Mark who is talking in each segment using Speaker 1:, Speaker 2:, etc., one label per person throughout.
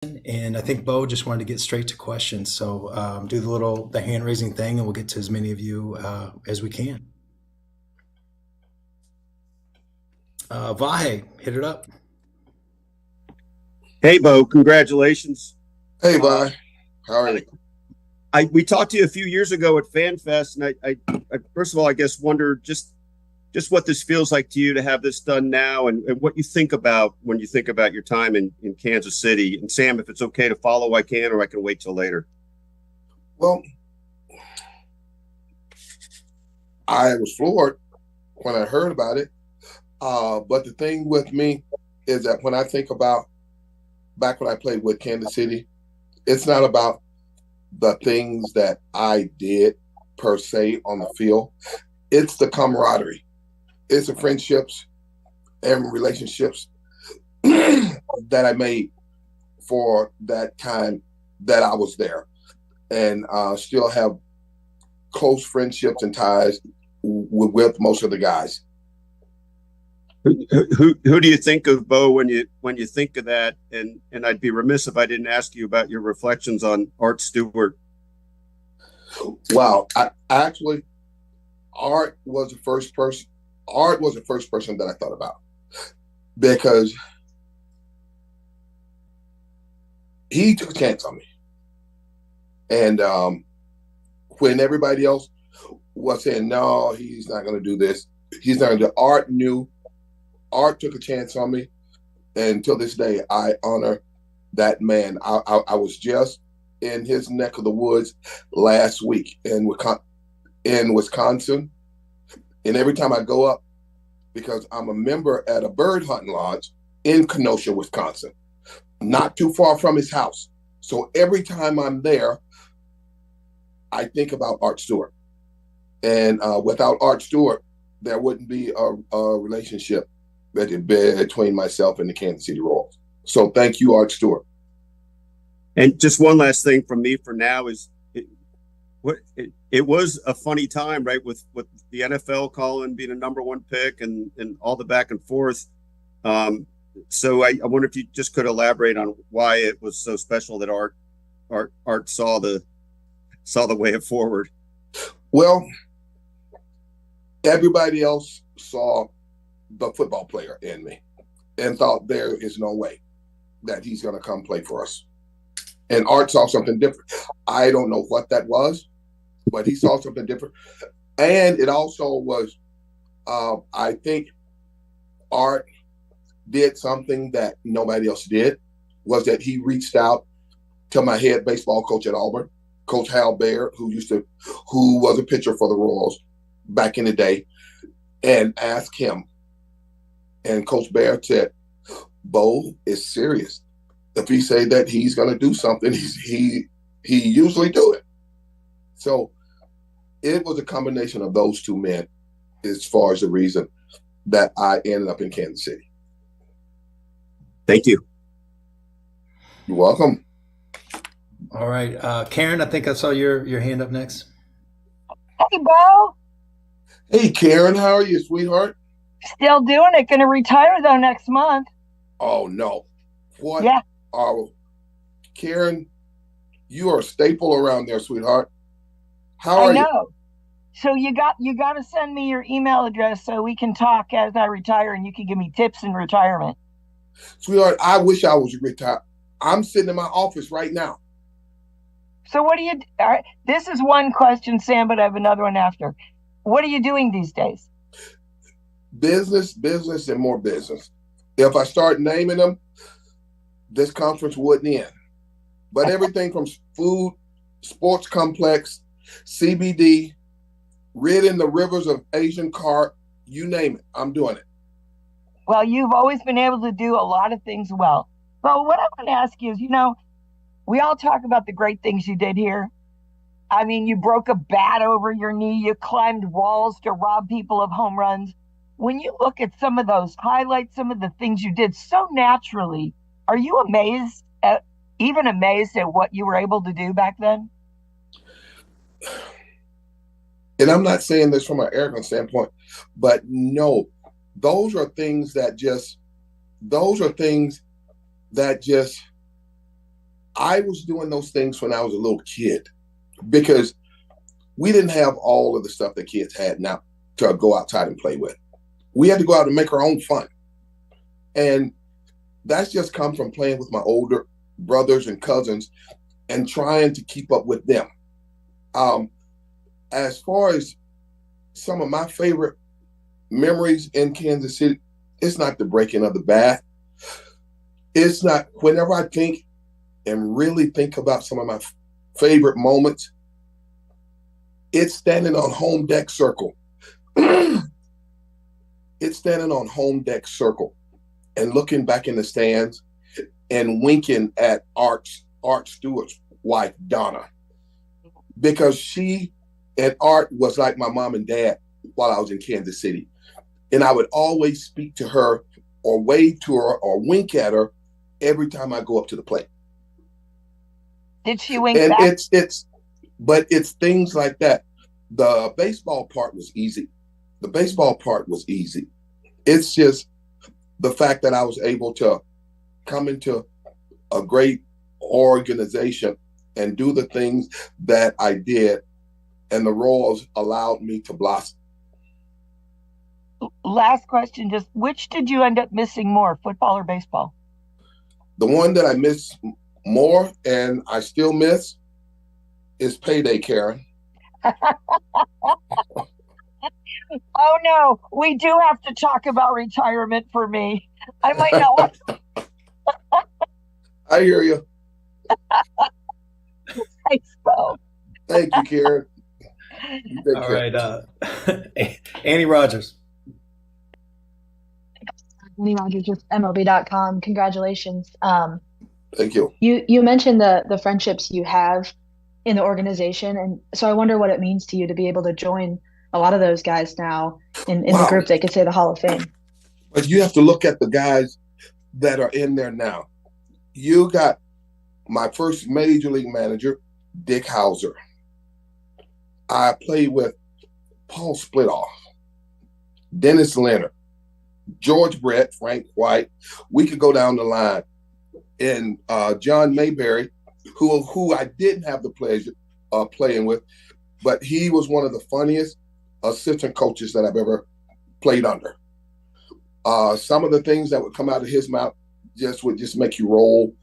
Speaker 1: And I think Bo just wanted to get straight to questions. So do the hand raising thing, and we'll get to as many of you as we can. Vahe, hit it up.
Speaker 2: Hey, Bo, congratulations.
Speaker 3: Hey, bye. How are you?
Speaker 2: We talked to you a few years ago at FanFest, and I first of all, I guess, wonder just what this feels like to you to have this done now, and what you think about when you think about your time in Kansas City. And Sam, if it's okay to follow, I can, or I can wait till later.
Speaker 3: Well, I was floored when I heard about it. But the thing with me is that when I think about back when I played with Kansas City, it's not about the things that I did per se on the field. It's the camaraderie. It's the friendships and relationships that I made for that time that I was there, and still have close friendships and ties with most of the guys.
Speaker 2: Who do you think of, Bo, when you think of that? And I'd be remiss if I didn't ask you about your reflections on Art Stewart.
Speaker 3: Wow, I actually, Art was the first person. Art was the first person that I thought about, because he took a chance on me, and when everybody else was saying no, he's not going to do this, he's not going to do. Art took a chance on me, and till this day, I honor that man. I was just in his neck of the woods last week in Wisconsin, and every time I go up, because I'm a member at a bird hunting lodge in Kenosha, Wisconsin, not too far from his house. So every time I'm there, I think about Art Stewart, and without Art Stewart, there wouldn't be a relationship between myself and the Kansas City Royals. So thank you, Art Stewart.
Speaker 2: And just one last thing from me for now is it was a funny time, right? With the NFL calling being a number one pick and all the back and forth. So I wonder if you just could elaborate on why it was so special that Art saw the way forward.
Speaker 3: Well, everybody else saw the football player in me and thought there is no way that he's going to come play for us. And Art saw something different. I don't know what that was, but he saw something different. And it also was, I think Art did something that nobody else did, was that he reached out to my head baseball coach at Auburn, Coach Hal Baer, who was a pitcher for the Royals back in the day, and asked him. And Coach Baer said, Bo is serious. If he say that he's going to do something, he usually do it. So it was a combination of those two men as far as the reason that I ended up in Kansas City.
Speaker 2: Thank you.
Speaker 3: You're welcome.
Speaker 1: All right. Karen, I think I saw your hand up next.
Speaker 4: Hey, Bo.
Speaker 3: Hey, Karen, how are you, sweetheart?
Speaker 4: Still doing it. Going to retire, though, next month.
Speaker 3: Oh, no. What?
Speaker 4: Yeah.
Speaker 3: Oh, Karen, you are a staple around there, sweetheart. How are you?
Speaker 4: I know. So you got to send me your email address so we can talk as I retire, and you can give me tips in retirement.
Speaker 3: Sweetheart, I wish I was retired. I'm sitting in my office right now.
Speaker 4: So what do you? All right, this is one question, Sam, but I have another one after. What are you doing these days?
Speaker 3: Business, and more business. If I start naming them, this conference wouldn't end. But everything from food, sports complex, CBD, ridding the rivers of Asian carp, you name it, I'm doing it.
Speaker 4: Well, you've always been able to do a lot of things well. But what I want to ask you is, we all talk about the great things you did here. I mean, you broke a bat over your knee. You climbed walls to rob people of home runs. When you look at some of those highlights, some of the things you did so naturally, are you amazed at what you were able to do back then?
Speaker 3: And I'm not saying this from an arrogant standpoint, but no, those are things that just I was doing those things when I was a little kid because we didn't have all of the stuff that kids had now to go outside and play with. We had to go out and make our own fun. And that's just come from playing with my older brothers and cousins and trying to keep up with them. As far as some of my favorite memories in Kansas City, it's not the breaking of the bat. It's not, whenever I think and really think about some of my favorite moments, it's standing on home deck circle. It's standing on home deck circle and looking back in the stands and winking at Art Stewart's wife, Donna, because she and Art was like my mom and dad while I was in Kansas City. And I would always speak to her or wave to her or wink at her every time I go up to the plate.
Speaker 4: Did she wink
Speaker 3: And
Speaker 4: back?
Speaker 3: but it's things like that. The baseball part was easy. The baseball part was easy. It's just the fact that I was able to come into a great organization and do the things that I did, and the roles allowed me to blossom.
Speaker 4: Last question, just which did you end up missing more, football or baseball?
Speaker 3: The one that I miss more and I still miss is payday, Karen.
Speaker 4: Oh no, we do have to talk about retirement for me. I might not want
Speaker 3: I hear you.
Speaker 4: to say so.
Speaker 3: Thank you, Karen. You take
Speaker 1: All
Speaker 3: care.
Speaker 1: right, Annie Rogers.
Speaker 5: Annie Rogers with MLB.com. Congratulations.
Speaker 3: Thank you.
Speaker 5: You mentioned the friendships you have in the organization, and so I wonder what it means to you to be able to join a lot of those guys now in the
Speaker 3: Wow.
Speaker 5: group they could say the Hall of Fame.
Speaker 3: But you have to look at the guys that are in there now. You got my first major league manager, Dick Hauser. I played with Paul Splitoff, Dennis Leonard, George Brett, Frank White. We could go down the line. And John Mayberry, who I didn't have the pleasure of playing with, but he was one of the funniest assistant coaches that I've ever played under. Some of the things that would come out of his mouth would just make you roll,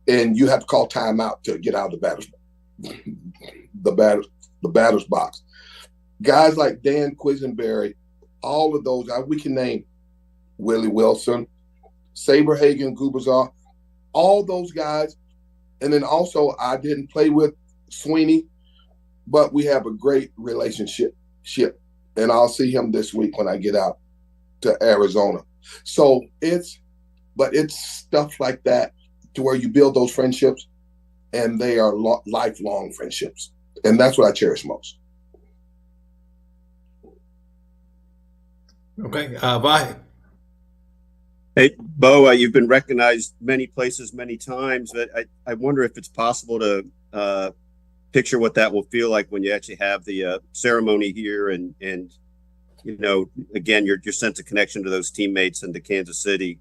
Speaker 3: and you have to call timeout to get out of the batter's box. Guys like Dan Quisenberry, all of those, we can name Willie Wilson, Saberhagen, Gubazar, all those guys. And then also I didn't play with Sweeney, but we have a great relationship. And I'll see him this week when I get out to Arizona. So it's stuff like that to where you build those friendships, and they are lifelong friendships. And that's what I cherish most.
Speaker 1: Okay, Vahe.
Speaker 2: Hey, Bo, you've been recognized many places, many times, but I wonder if it's possible to picture what that will feel like when you actually have the ceremony here and you know, again, your sense of connection to those teammates and to Kansas City.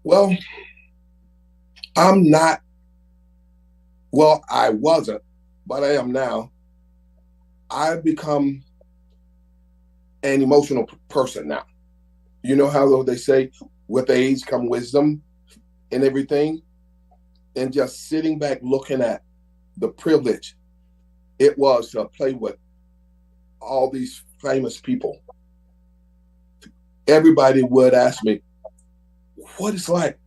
Speaker 3: Well, I wasn't, but I am now. I've become an emotional person now. You know how they say, with age come wisdom and everything? And just sitting back looking at the privilege it was to play with all these famous people. Everybody would ask me, what it's like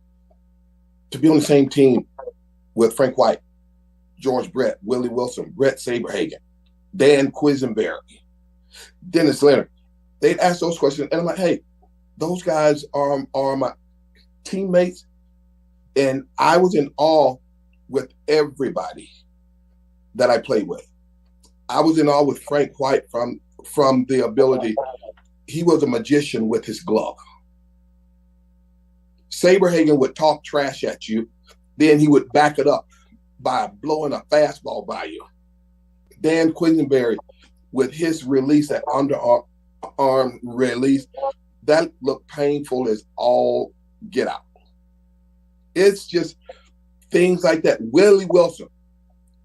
Speaker 3: to be on the same team with Frank White, George Brett, Willie Wilson, Brett Saberhagen, Dan Quisenberry, Dennis Leonard. They'd ask those questions, and I'm like, hey, those guys are my teammates, and I was in awe with everybody that I played with. I was in awe with Frank White from the ability. He was a magician with his glove. Saberhagen would talk trash at you, then he would back it up by blowing a fastball by you. Dan Quisenberry, with his release, that underarm release, that looked painful as all get out. It's just Things like that. Willie Wilson,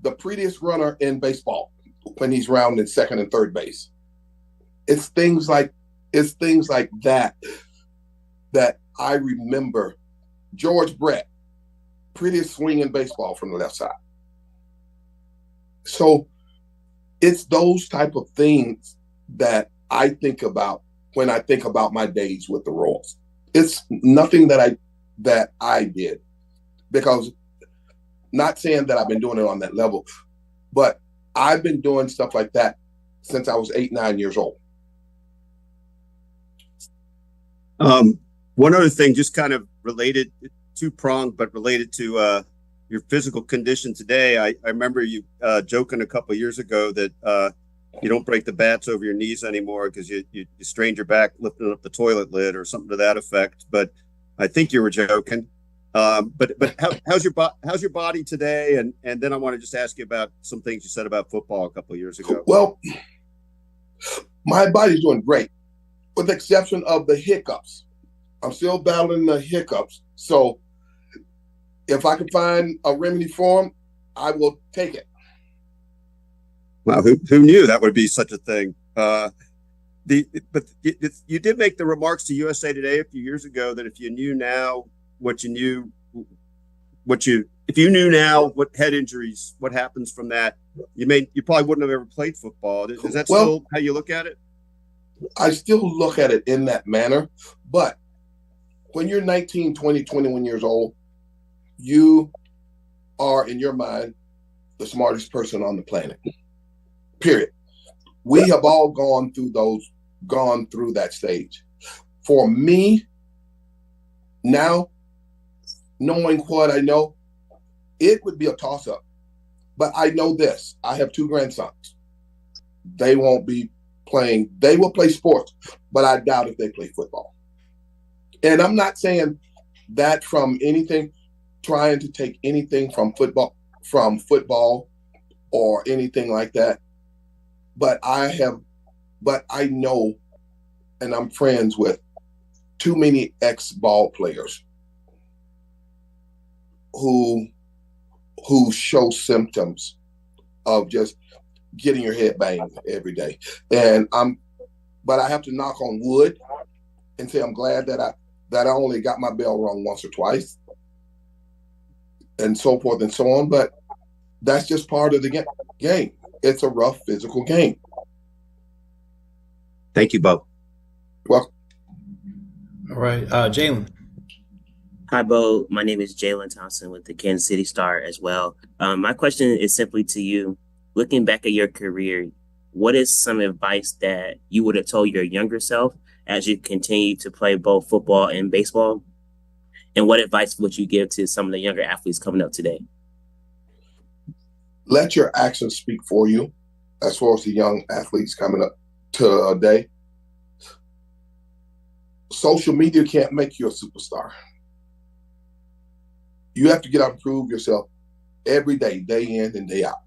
Speaker 3: the prettiest runner in baseball when he's rounding second and third base. It's things like that that I remember. George Brett, prettiest swing in baseball from the left side. So it's those type of things that I think about when I think about my days with the Royals. It's nothing that I did, because not saying that I've been doing it on that level, but I've been doing stuff like that since I was 8, 9 years old.
Speaker 2: One other thing, just kind of related, two-pronged, but related to your physical condition today. I remember you joking a couple of years ago that you don't break the bats over your knees anymore because you strained your back lifting up the toilet lid or something to that effect. But I think you were joking. But how's your body today? And then I want to just ask you about some things you said about football a couple of years ago.
Speaker 3: Well, my body's doing great, with the exception of the hiccups. I'm still battling the hiccups. So if I can find a remedy for them, I will take it.
Speaker 2: Wow, who knew that would be such a thing? But you did make the remarks to USA Today a few years ago that if you knew now what head injuries, what happens from that, you probably wouldn't have ever played football. Is that still how you look at it?
Speaker 3: I still look at it in that manner, but when you're 19, 20, 21 years old, you are, in your mind, the smartest person on the planet. Period. We have all gone through that stage. For me, now, knowing what I know, it would be a toss-up. But I know this. I have 2 grandsons. They won't be playing. They will play sports, but I doubt if they play football. And I'm not saying that from anything, trying to take anything from football or anything like that. But I know, and I'm friends with too many ex-ball players who show symptoms of just getting your head banged every day. But I have to knock on wood and say I'm glad that I only got my bell rung once or twice, and so forth and so on. But that's just part of the game. It's a rough physical game.
Speaker 2: Thank you, Bo.
Speaker 3: Well,
Speaker 1: All right, Jalen.
Speaker 6: Hi, Bo. My name is Jalen Thompson with the Kansas City Star as well. My question is simply to you. Looking back at your career, what is some advice that you would have told your younger self as you continue to play both football and baseball? And what advice would you give to some of the younger athletes coming up today?
Speaker 3: let your actions speak for you as far as the young athletes coming up today. Social media can't make you a superstar. You have to get out and prove yourself every day, day in and day out.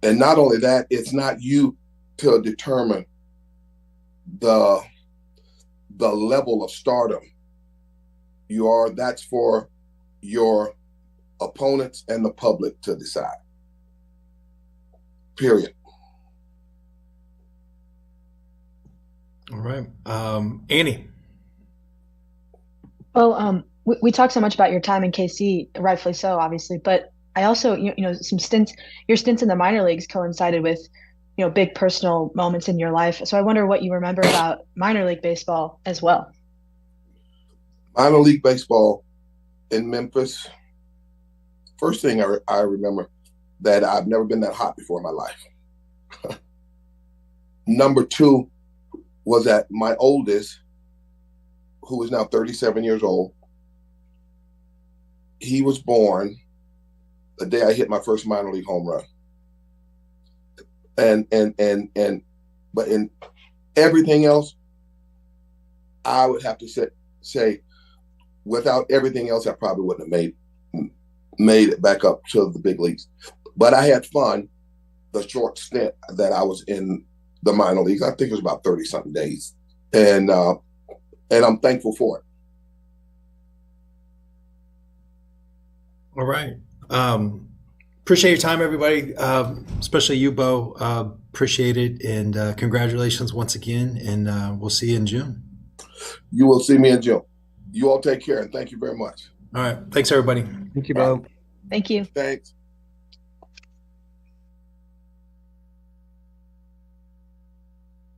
Speaker 3: And not only that, it's not you to determine the level of stardom you are. That's for your opponents and the public to decide. Period.
Speaker 1: All right. Annie.
Speaker 5: Well, we talked so much about your time in KC, rightfully so, obviously, but I also, your stints in the minor leagues coincided with, big personal moments in your life. So I wonder what you remember about minor league baseball as well.
Speaker 3: Minor league baseball in Memphis. First thing I remember, that I've never been that hot before in my life. Number two was that my oldest, who is now 37 years old, he was born the day I hit my first minor league home run. But in everything else, I would have to say without everything else, I probably wouldn't have made it back up to the big leagues. But I had fun the short stint that I was in the minor leagues. I think it was about 30-something days. And I'm thankful for it.
Speaker 1: All right. Appreciate your time, everybody, especially you, Bo. Appreciate it. And congratulations once again. And we'll see you in June.
Speaker 3: You will see me in June. You all take care, and thank you very much.
Speaker 1: All right. Thanks, everybody.
Speaker 7: Thank you,
Speaker 3: All
Speaker 7: Bo.
Speaker 3: right.
Speaker 5: Thank you.
Speaker 3: Thanks.